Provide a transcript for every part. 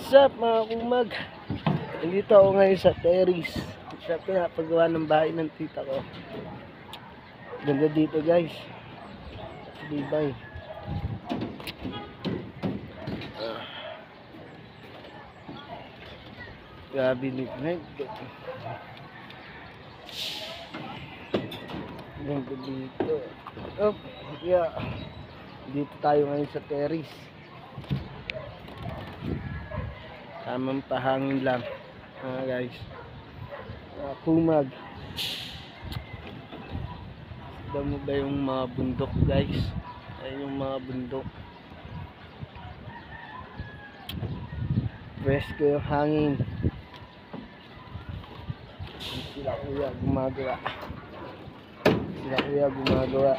What's up mga kumag? Nandito ako ngayon sa terrace sa pinapagawa ng bahay ng tita ko. Ganda dito guys. Dibay. Grabe lignite. Ganda dito. Oh, yeah. Dito tayo ngayon sa terrace. Tamang pahangin lang guys. Kumag. Tignan mo ba yung mga bundok guys? Ayun yung mga bundok. Presko yung hangin. Sila kuya gumagawa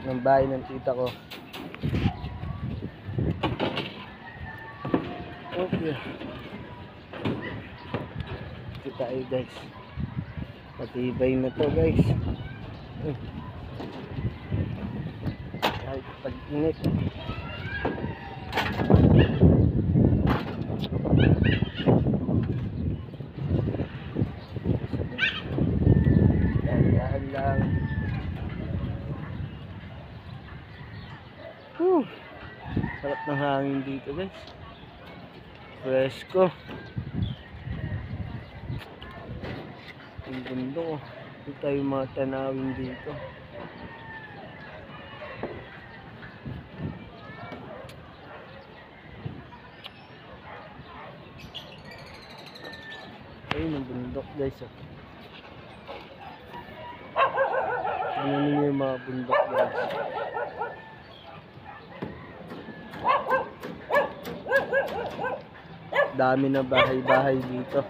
ng bahay ng tita ko. Okay. Kita tayo guys. Matibay na to guys. Kahit pag-init. Dahan lang. Sarap ng hangin dito guys. Presko. Ang gundo. Ito tayo mga tanawin dito. Ayun ang bundok guys. Tingnan niyo yung mga bundok guys. Dami na bahay-bahay dito.